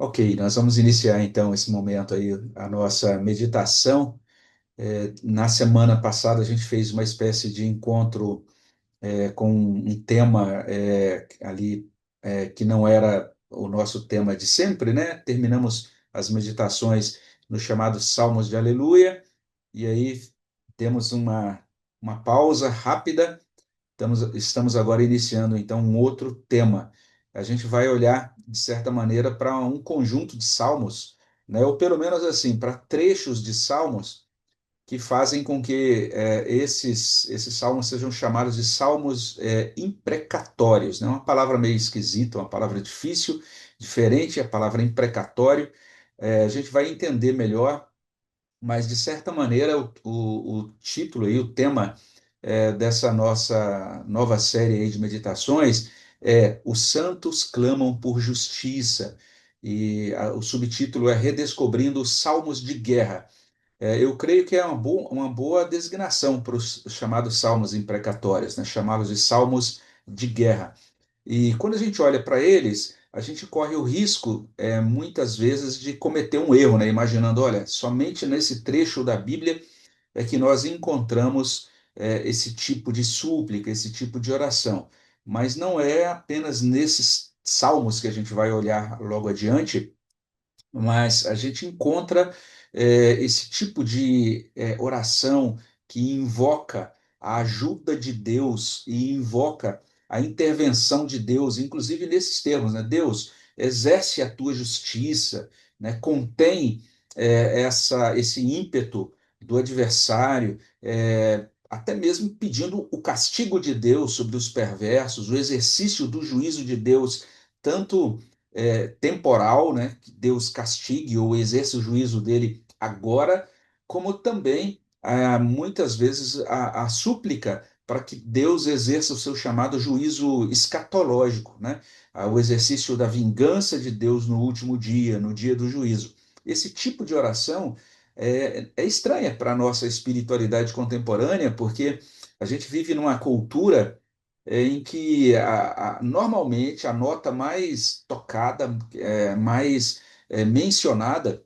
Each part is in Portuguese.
Ok, nós vamos iniciar então esse momento aí, a nossa meditação. Na semana passada a gente fez uma espécie de encontro com um tema ali que não era o nosso tema de sempre, né? Terminamos as meditações no chamado Salmos de Aleluia, e aí temos uma pausa rápida. Estamos agora iniciando, então, um outro tema. A gente vai olhar, de certa maneira, para um conjunto de salmos, né? Ou pelo menos assim, para trechos de salmos que fazem com que esses salmos sejam chamados de salmos imprecatórios, né? Uma palavra meio esquisita, uma palavra difícil, diferente, a palavra imprecatório. A gente vai entender melhor, mas de certa maneira o título e o tema dessa nossa nova série aí de meditações é Os Santos Clamam por Justiça, e o subtítulo é Redescobrindo os Salmos de Guerra. Eu creio que é uma boa designação para os chamados salmos imprecatórios, né? Chamá-los de salmos de guerra. E quando a gente olha para eles, a gente corre o risco, muitas vezes, de cometer um erro, né? Imaginando, olha, somente nesse trecho da Bíblia é que nós encontramos esse tipo de súplica, esse tipo de oração. Mas não é apenas nesses salmos que a gente vai olhar logo adiante, mas a gente encontra esse tipo de oração que invoca a ajuda de Deus e invoca a intervenção de Deus, inclusive nesses termos, né? Deus, exerce a tua justiça, né? Contém esse ímpeto do adversário, até mesmo pedindo o castigo de Deus sobre os perversos, o exercício do juízo de Deus, tanto temporal, né, que Deus castigue ou exerça o juízo dele agora, como também muitas vezes a súplica para que Deus exerça o seu chamado juízo escatológico, né, o exercício da vingança de Deus no último dia, no dia do juízo. Esse tipo de oração é estranha para a nossa espiritualidade contemporânea, porque a gente vive numa cultura em que normalmente a nota mais tocada, mais mencionada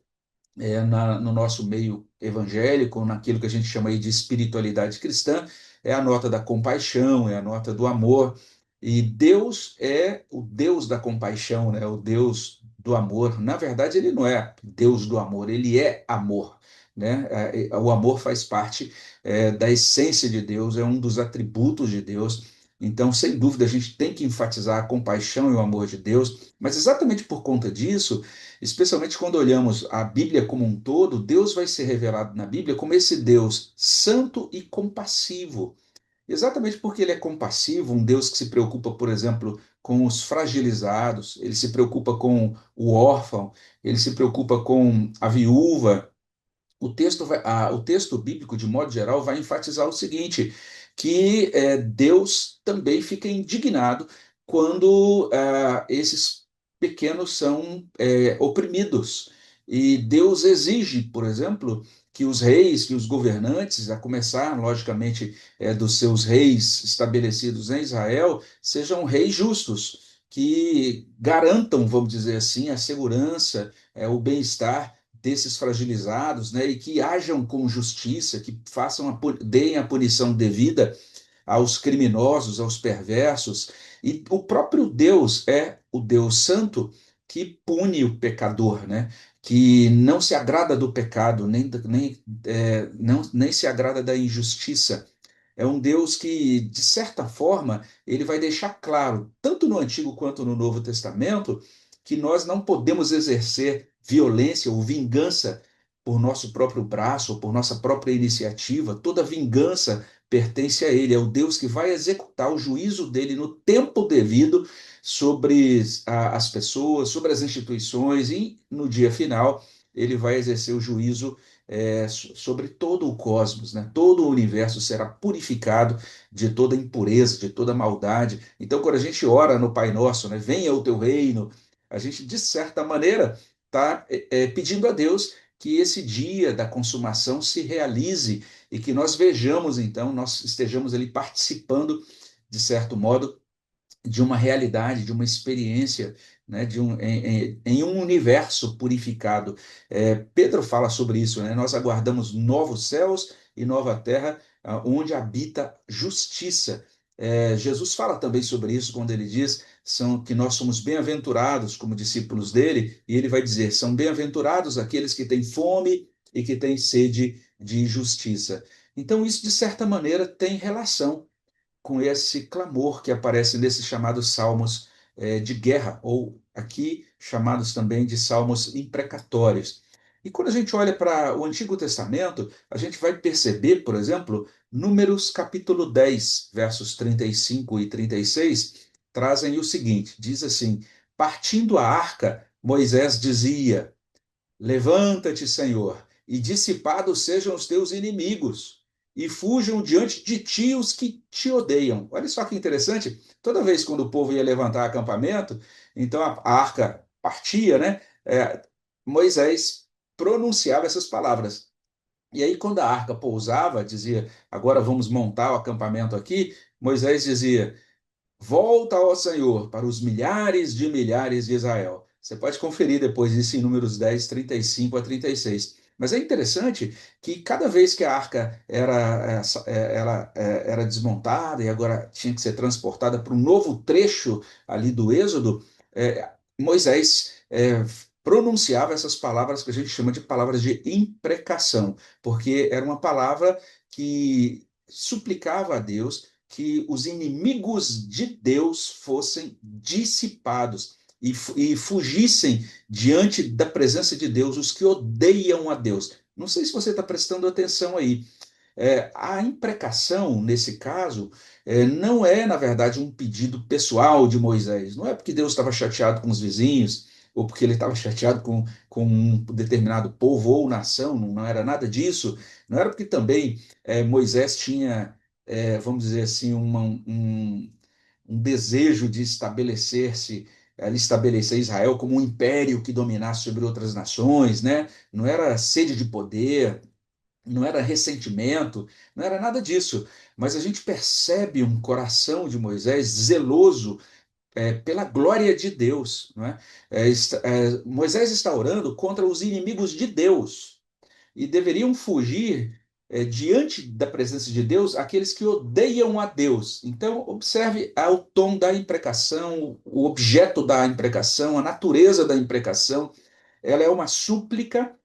no nosso meio evangélico, naquilo que a gente chama aí de espiritualidade cristã, é a nota da compaixão, é a nota do amor. E Deus é o Deus da compaixão, né? O Deus do amor. Na verdade, ele não é Deus do amor, ele é amor. Né? O amor faz parte da essência de Deus, é um dos atributos de Deus. Então, sem dúvida, a gente tem que enfatizar a compaixão e o amor de Deus, mas exatamente por conta disso, especialmente quando olhamos a Bíblia como um todo, Deus vai ser revelado na Bíblia como esse Deus santo e compassivo. Exatamente porque ele é compassivo, um Deus que se preocupa, por exemplo, com os fragilizados, ele se preocupa com o órfão, ele se preocupa com a viúva. O texto bíblico, de modo geral, vai enfatizar o seguinte: que Deus também fica indignado quando esses pequenos são oprimidos. E Deus exige, por exemplo, que os reis, que os governantes, a começar, logicamente, dos seus reis estabelecidos em Israel, sejam reis justos, que garantam, vamos dizer assim, a segurança, o bem-estar desses fragilizados, né, e que hajam com justiça, que deem a punição devida aos criminosos, aos perversos. E o próprio Deus é o Deus Santo que pune o pecador, né? Que não se agrada do pecado, nem se agrada da injustiça. É um Deus que, de certa forma, ele vai deixar claro, tanto no Antigo quanto no Novo Testamento, que nós não podemos exercer violência ou vingança por nosso próprio braço ou por nossa própria iniciativa. Toda vingança pertence a Ele, é o Deus que vai executar o juízo dele no tempo devido sobre as pessoas, sobre as instituições, e no dia final ele vai exercer o juízo sobre todo o cosmos, né? Todo o universo será purificado de toda impureza, de toda maldade. Então, quando a gente ora no Pai Nosso, né? Venha o teu reino, a gente, de certa maneira, está pedindo a Deus que esse dia da consumação se realize e que nós vejamos, então, nós estejamos ali participando, de certo modo, de uma realidade, de uma experiência, né, em um universo purificado. Pedro fala sobre isso, né? Nós aguardamos novos céus e nova terra, onde habita justiça. Jesus fala também sobre isso quando ele diz que nós somos bem-aventurados como discípulos dele, e ele vai dizer: são bem-aventurados aqueles que têm fome e que têm sede de justiça. Então, isso, de certa maneira, tem relação com esse clamor que aparece nesses chamados salmos de guerra, ou aqui chamados também de salmos imprecatórios. E quando a gente olha para o Antigo Testamento, a gente vai perceber, por exemplo, Números capítulo 10, versos 35 e 36, trazem o seguinte: diz assim: partindo a arca, Moisés dizia: levanta-te, Senhor, e dissipados sejam os teus inimigos, e fujam diante de ti os que te odeiam. Olha só que interessante. Toda vez quando o povo ia levantar acampamento, então a arca partia, né? Moisés pronunciava essas palavras. E aí, quando a arca pousava, dizia: agora vamos montar o acampamento aqui. Moisés dizia: volta, ó Senhor, para os milhares de Israel. Você pode conferir depois isso em Números 10, 35 a 36. Mas é interessante que cada vez que a arca era desmontada e agora tinha que ser transportada para um novo trecho ali do Êxodo, Moisés pronunciava essas palavras que a gente chama de palavras de imprecação, porque era uma palavra que suplicava a Deus que os inimigos de Deus fossem dissipados e fugissem diante da presença de Deus os que odeiam a Deus. Não sei se você está prestando atenção aí. A imprecação, nesse caso, não é, na verdade, um pedido pessoal de Moisés. Não é porque Deus estava chateado com os vizinhos, ou porque ele estava chateado com um determinado povo ou nação, não era nada disso. Não era porque também Moisés tinha, vamos dizer assim, um desejo de estabelecer-se, ali estabelecer Israel como um império que dominasse sobre outras nações, né? Não era sede de poder, não era ressentimento, não era nada disso. Mas a gente percebe um coração de Moisés zeloso pela glória de Deus. Não é? Moisés está orando contra os inimigos de Deus e deveriam fugir diante da presença de Deus aqueles que odeiam a Deus. Então, observe o tom da imprecação, o objeto da imprecação, a natureza da imprecação. Ela é uma súplica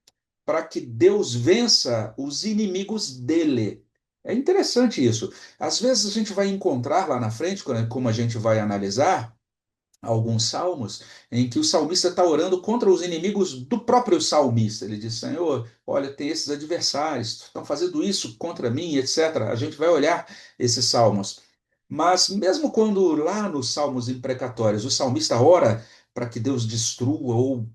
para que Deus vença os inimigos dele. É interessante isso. Às vezes a gente vai encontrar lá na frente, como a gente vai analisar, alguns salmos em que o salmista está orando contra os inimigos do próprio salmista. Ele diz: Senhor, olha, tem esses adversários, estão fazendo isso contra mim, etc. A gente vai olhar esses salmos. Mas mesmo quando lá nos salmos imprecatórios o salmista ora para que Deus destrua ou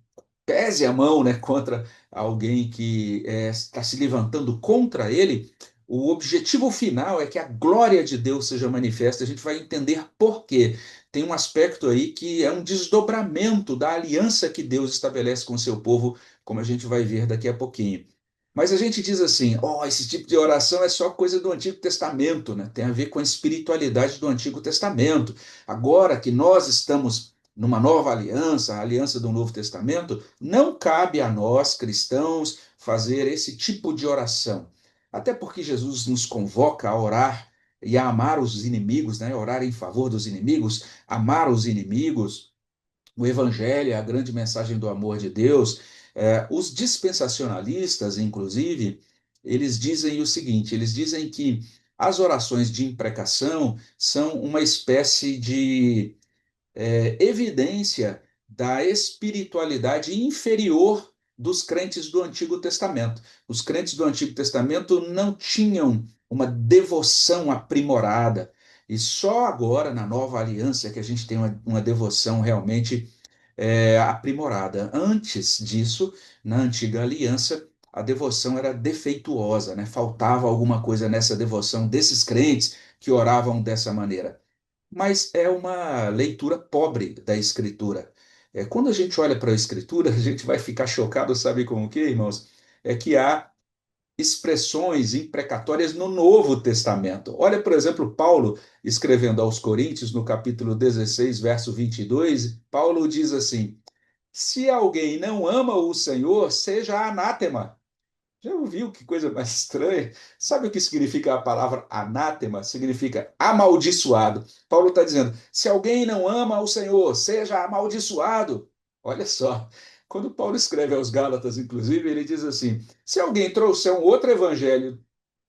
pese a mão, né, contra alguém que está se levantando contra ele, o objetivo final é que a glória de Deus seja manifesta. A gente vai entender por quê. Tem um aspecto aí que é um desdobramento da aliança que Deus estabelece com o seu povo, como a gente vai ver daqui a pouquinho. Mas a gente diz assim: ó, esse tipo de oração é só coisa do Antigo Testamento, né? Tem a ver com a espiritualidade do Antigo Testamento. Agora que nós estamos numa nova aliança, a aliança do Novo Testamento, não cabe a nós, cristãos, fazer esse tipo de oração. Até porque Jesus nos convoca a orar e a amar os inimigos, né? Orar em favor dos inimigos, amar os inimigos. O Evangelho é a grande mensagem do amor de Deus. Os dispensacionalistas, inclusive, eles dizem o seguinte: eles dizem que as orações de imprecação são uma espécie de evidência da espiritualidade inferior dos crentes do Antigo Testamento. Os crentes do Antigo Testamento não tinham uma devoção aprimorada. E só agora, na nova aliança, que a gente tem uma devoção realmente aprimorada. Antes disso, na antiga aliança, a devoção era defeituosa, né? Faltava alguma coisa nessa devoção desses crentes que oravam dessa maneira. Mas é uma leitura pobre da Escritura. Quando a gente olha para a Escritura, a gente vai ficar chocado, sabe com o quê, irmãos? É que há expressões imprecatórias no Novo Testamento. Olha, por exemplo, Paulo escrevendo aos Coríntios, no capítulo 16, verso 22, Paulo diz assim: se alguém não ama o Senhor, seja anátema. Já ouviu que coisa mais estranha? Sabe o que significa a palavra anátema? Significa amaldiçoado. Paulo está dizendo: se alguém não ama o Senhor, seja amaldiçoado. Olha só, quando Paulo escreve aos Gálatas, inclusive, ele diz assim: se alguém trouxer um outro evangelho,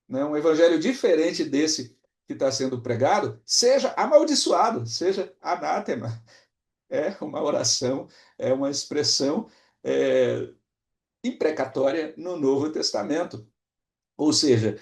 né, um evangelho diferente desse que está sendo pregado, seja amaldiçoado, seja anátema. É uma oração, é uma expressão imprecatória no Novo Testamento. Ou seja,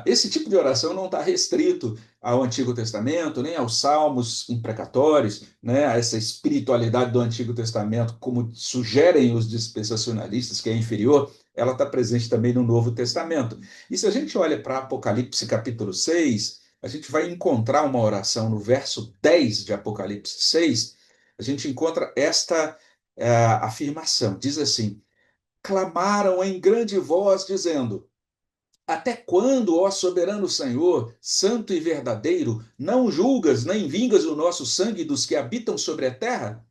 esse tipo de oração não está restrito ao Antigo Testamento, nem aos salmos imprecatórios, né, a essa espiritualidade do Antigo Testamento, como sugerem os dispensacionalistas, que é inferior, ela está presente também no Novo Testamento. E se a gente olha para Apocalipse capítulo 6, a gente vai encontrar uma oração no verso 10 de Apocalipse 6, a gente encontra esta afirmação, diz assim: clamaram em grande voz, dizendo: até quando, ó soberano Senhor, santo e verdadeiro, não julgas nem vingas o nosso sangue dos que habitam sobre a terra?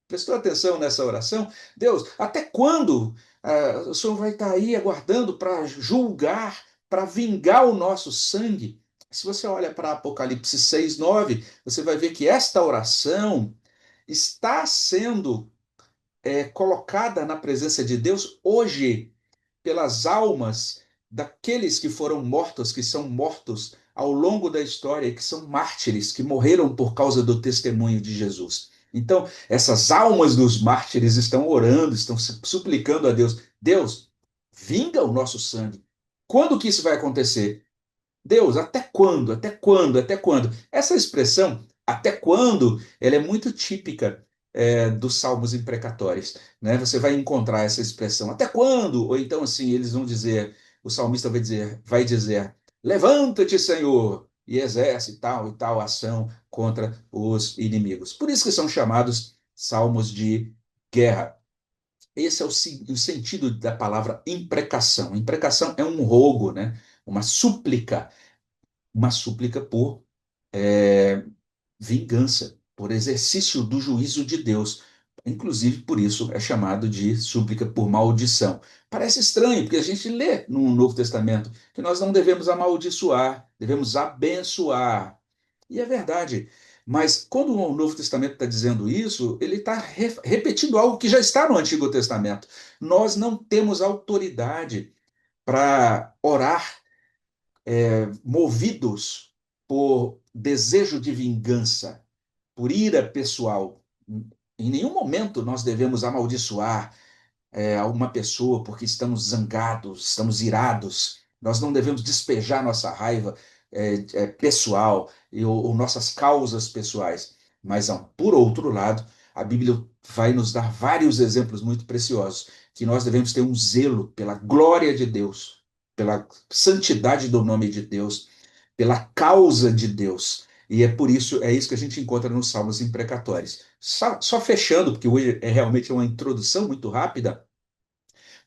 Prestou atenção nessa oração? Deus, até quando o Senhor vai estar aí aguardando para julgar, para vingar o nosso sangue? Se você olha para Apocalipse 6:9, você vai ver que esta oração está sendo colocada na presença de Deus hoje pelas almas daqueles que foram mortos, que são mortos ao longo da história, que são mártires, que morreram por causa do testemunho de Jesus. Então, essas almas dos mártires estão orando, estão suplicando a Deus: Deus, vinga o nosso sangue. Quando que isso vai acontecer? Deus, até quando? Até quando? Até quando? Essa expressão, até quando, ela é muito típica dos salmos imprecatórios, né? Você vai encontrar essa expressão, até quando? Ou então assim, eles vão dizer, o salmista vai dizer, levanta-te, Senhor, e exerce tal e tal ação contra os inimigos. Por isso que são chamados salmos de guerra. Esse é o sentido da palavra imprecação. Imprecação é um rogo, né? Uma súplica por vingança, por exercício do juízo de Deus. Inclusive, por isso é chamado de súplica por maldição. Parece estranho, porque a gente lê no Novo Testamento que nós não devemos amaldiçoar, devemos abençoar. E é verdade. Mas quando o Novo Testamento está dizendo isso, ele está repetindo algo que já está no Antigo Testamento. Nós não temos autoridade para orar movidos por desejo de vingança, por ira pessoal. Em nenhum momento nós devemos amaldiçoar alguma pessoa porque estamos zangados, estamos irados. Nós não devemos despejar nossa raiva pessoal ou nossas causas pessoais. Mas, por outro lado, a Bíblia vai nos dar vários exemplos muito preciosos que nós devemos ter um zelo pela glória de Deus, pela santidade do nome de Deus, pela causa de Deus. E é por isso, é isso que a gente encontra nos Salmos imprecatórios. Só fechando, porque hoje é realmente uma introdução muito rápida,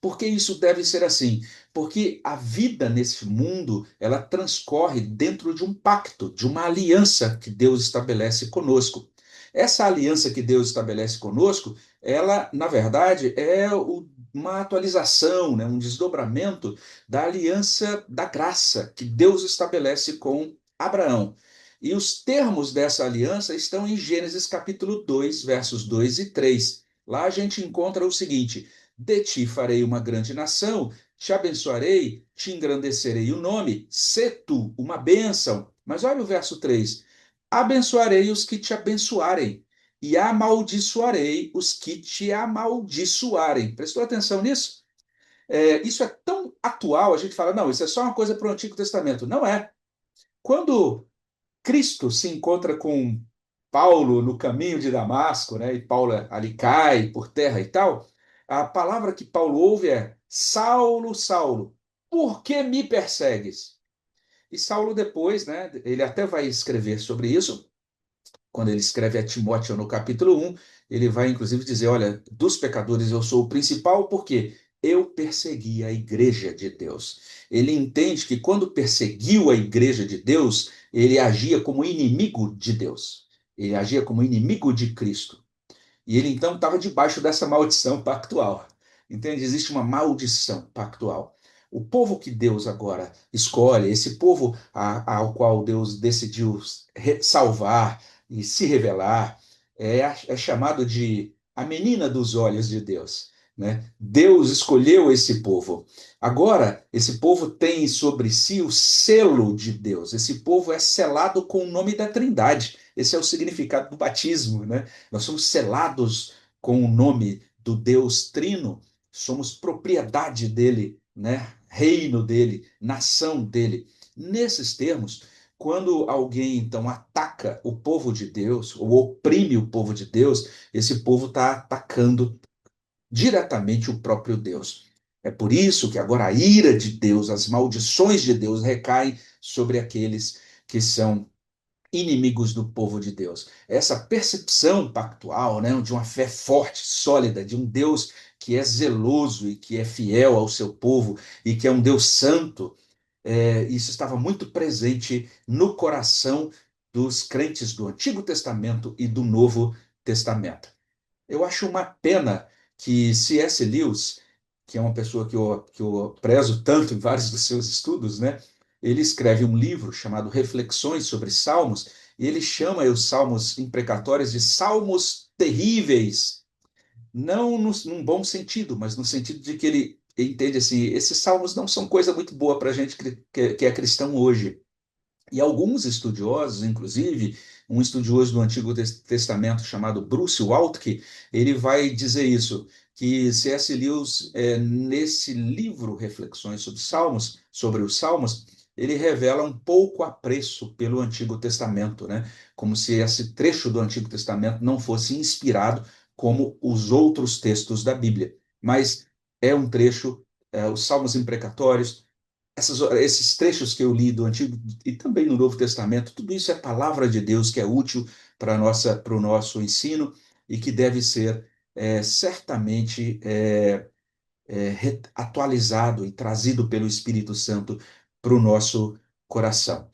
por que isso deve ser assim? Porque a vida nesse mundo, ela transcorre dentro de um pacto, de uma aliança que Deus estabelece conosco. Essa aliança que Deus estabelece conosco, ela, na verdade, uma atualização, né, um desdobramento da aliança da graça que Deus estabelece com Abraão. E os termos dessa aliança estão em Gênesis capítulo 2, versos 2 e 3. Lá a gente encontra o seguinte: de ti farei uma grande nação, te abençoarei, te engrandecerei o nome, sê tu uma bênção. Mas olha o verso 3: abençoarei os que te abençoarem, e amaldiçoarei os que te amaldiçoarem. Prestou atenção nisso? Isso é tão atual, a gente fala, não, isso é só uma coisa para o Antigo Testamento. Não é. Quando Cristo se encontra com Paulo no caminho de Damasco, né? E Paulo ali cai por terra e tal. A palavra que Paulo ouve é: Saulo, Saulo, por que me persegues? E Saulo depois, né? Ele até vai escrever sobre isso. Quando ele escreve a Timóteo no capítulo 1, ele vai inclusive dizer: olha, dos pecadores eu sou o principal, por quê? eu persegui a igreja de Deus. Ele entende que quando perseguiu a igreja de Deus, ele agia como inimigo de Deus. Ele agia como inimigo de Cristo. E ele então estava debaixo dessa maldição pactual. Entende? Existe uma maldição pactual. O povo que Deus agora escolhe, esse povo ao qual Deus decidiu salvar e se revelar, é chamado de a menina dos olhos de Deus. Né? Deus escolheu esse povo. Agora, esse povo tem sobre si o selo de Deus. Esse povo é selado com o nome da Trindade. Esse é o significado do batismo, né? Nós somos selados com o nome do Deus Trino, somos propriedade dele, né? Reino dele, nação dele. Nesses termos, quando alguém então ataca o povo de Deus ou oprime o povo de Deus, esse povo está atacando diretamente o próprio Deus. É por isso que agora a ira de Deus, as maldições de Deus recaem sobre aqueles que são inimigos do povo de Deus. Essa percepção pactual, né, de uma fé forte, sólida, de um Deus que é zeloso e que é fiel ao seu povo e que é um Deus santo, isso estava muito presente no coração dos crentes do Antigo Testamento e do Novo Testamento. Eu acho uma pena que C.S. Lewis, que é uma pessoa que eu prezo tanto em vários dos seus estudos, né? Ele escreve um livro chamado Reflexões sobre Salmos, e ele chama os salmos imprecatórios de salmos terríveis, não num bom sentido, mas no sentido de que ele entende assim, esses salmos não são coisa muito boa para a gente que é cristão hoje. E alguns estudiosos, inclusive, um estudioso do Antigo Testamento chamado Bruce Waltke, ele vai dizer isso, que C.S. Lewis, nesse livro Reflexões sobre os Salmos, ele revela um pouco apreço pelo Antigo Testamento, né? Como se esse trecho do Antigo Testamento não fosse inspirado como os outros textos da Bíblia. Mas é um trecho, os Salmos imprecatórios, esses trechos que eu li do Antigo e também no Novo Testamento, tudo isso é palavra de Deus que é útil para o nosso ensino e que deve ser certamente atualizado e trazido pelo Espírito Santo para o nosso coração.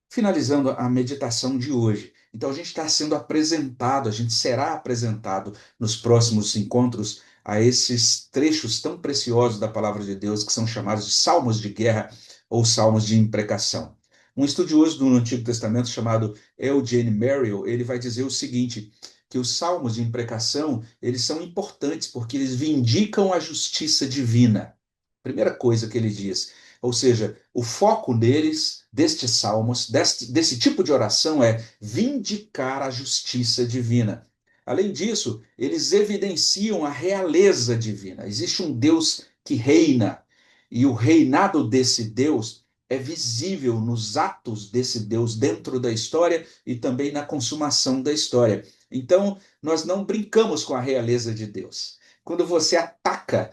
Finalizando a meditação de hoje. Então, a gente está sendo apresentado, a gente será apresentado nos próximos encontros a esses trechos tão preciosos da palavra de Deus, que são chamados de salmos de guerra ou salmos de imprecação. Um estudioso do Antigo Testamento chamado Eugene Merrill, ele vai dizer o seguinte, que os salmos de imprecação, eles são importantes porque eles vindicam a justiça divina. Primeira coisa que ele diz. Ou seja, o foco deles, destes salmos, desse tipo de oração, é vindicar a justiça divina. Além disso, eles evidenciam a realeza divina. Existe um Deus que reina, e o reinado desse Deus é visível nos atos desse Deus dentro da história e também na consumação da história. Então, nós não brincamos com a realeza de Deus. Quando você ataca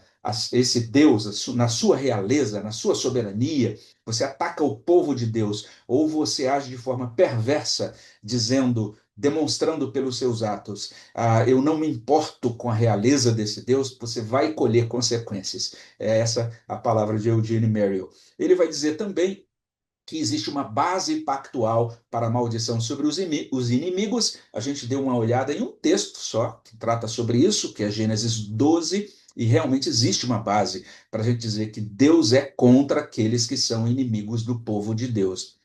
esse Deus na sua realeza, na sua soberania, você ataca o povo de Deus, ou você age de forma perversa, dizendo, demonstrando pelos seus atos, eu não me importo com a realeza desse Deus, você vai colher consequências. É essa a palavra de Eugene Merrill. Ele vai dizer também que existe uma base pactual para a maldição sobre os inimigos. A gente deu uma olhada em um texto só que trata sobre isso, que é Gênesis 12, e realmente existe uma base para a gente dizer que Deus é contra aqueles que são inimigos do povo de Deus.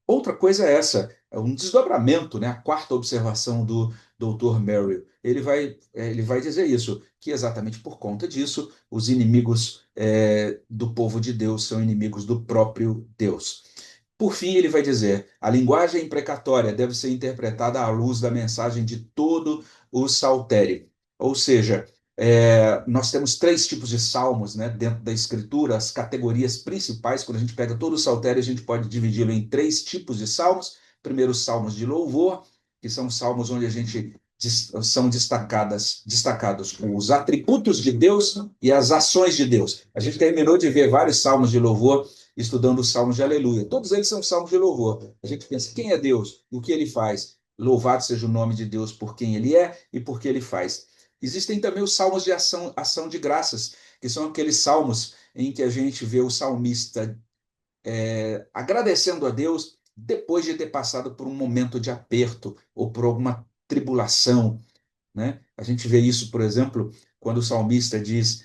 Outra coisa é essa, é um desdobramento, né? A quarta observação do Dr. Merrill. Ele vai dizer isso, que exatamente por conta disso, os inimigos do povo de Deus são inimigos do próprio Deus. Por fim, ele vai dizer: a linguagem imprecatória deve ser interpretada à luz da mensagem de todo o saltério. Ou seja, nós temos três tipos de salmos, né, dentro da Escritura, as categorias principais. Quando a gente pega todo o saltério, a gente pode dividi-lo em três tipos de salmos. Primeiro, os salmos de louvor, que são salmos onde a gente são destacados os atributos de Deus e as ações de Deus. A gente terminou de ver vários salmos de louvor estudando os salmos de aleluia. Todos eles são salmos de louvor. A gente pensa, quem é Deus? O que ele faz? Louvado seja o nome de Deus por quem ele é e por que ele faz. Existem também os salmos de ação de graças, que são aqueles salmos em que a gente vê o salmista agradecendo a Deus depois de ter passado por um momento de aperto ou por alguma tribulação, né? A gente vê isso, por exemplo, quando o salmista diz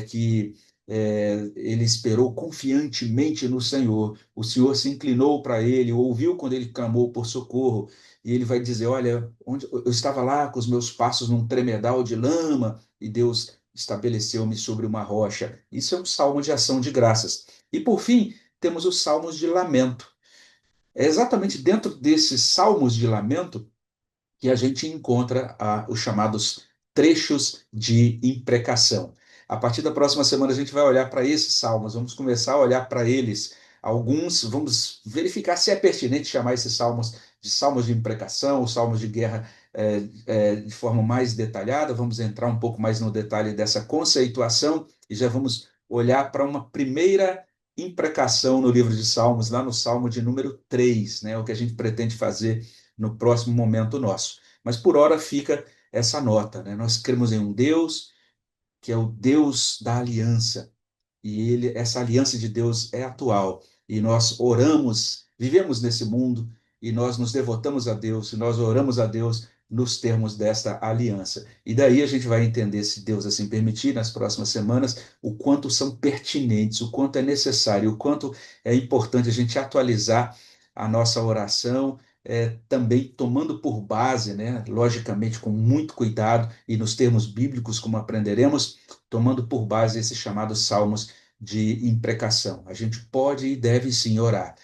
que ele esperou confiantemente no Senhor, o Senhor se inclinou para ele, ouviu quando ele clamou por socorro, e ele vai dizer: Olha, onde eu estava lá com os meus passos num tremedal de lama, e Deus estabeleceu-me sobre uma rocha. Isso é um salmo de ação de graças. E por fim, temos os salmos de lamento. É exatamente dentro desses salmos de lamento que a gente encontra os chamados trechos de imprecação. A partir da próxima semana, a gente vai olhar para esses salmos, vamos começar a olhar para eles. Alguns, vamos verificar se é pertinente chamar esses salmos de imprecação, ou salmos de guerra de forma mais detalhada. Vamos entrar um pouco mais no detalhe dessa conceituação e já vamos olhar para uma primeira imprecação no livro de Salmos, lá no Salmo de número 3, né? O que a gente pretende fazer no próximo momento nosso. Mas por hora fica essa nota, né? Nós cremos em um Deus que é o Deus da aliança, e essa aliança de Deus é atual, e nós oramos, vivemos nesse mundo, e nós nos devotamos a Deus, e nós oramos a Deus nos termos desta aliança. E daí a gente vai entender, se Deus assim permitir, nas próximas semanas, o quanto são pertinentes, o quanto é necessário, o quanto é importante a gente atualizar a nossa oração, também tomando por base, né, logicamente com muito cuidado e nos termos bíblicos, como aprenderemos, tomando por base esses chamados salmos de imprecação. A gente pode e deve sim orar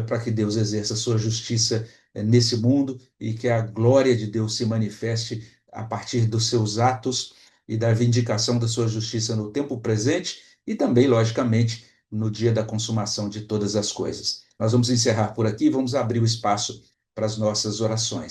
para que Deus exerça a sua justiça nesse mundo e que a glória de Deus se manifeste a partir dos seus atos e da vindicação da sua justiça no tempo presente e também, logicamente, no dia da consumação de todas as coisas. Nós vamos encerrar por aqui, vamos abrir o espaço para as nossas orações.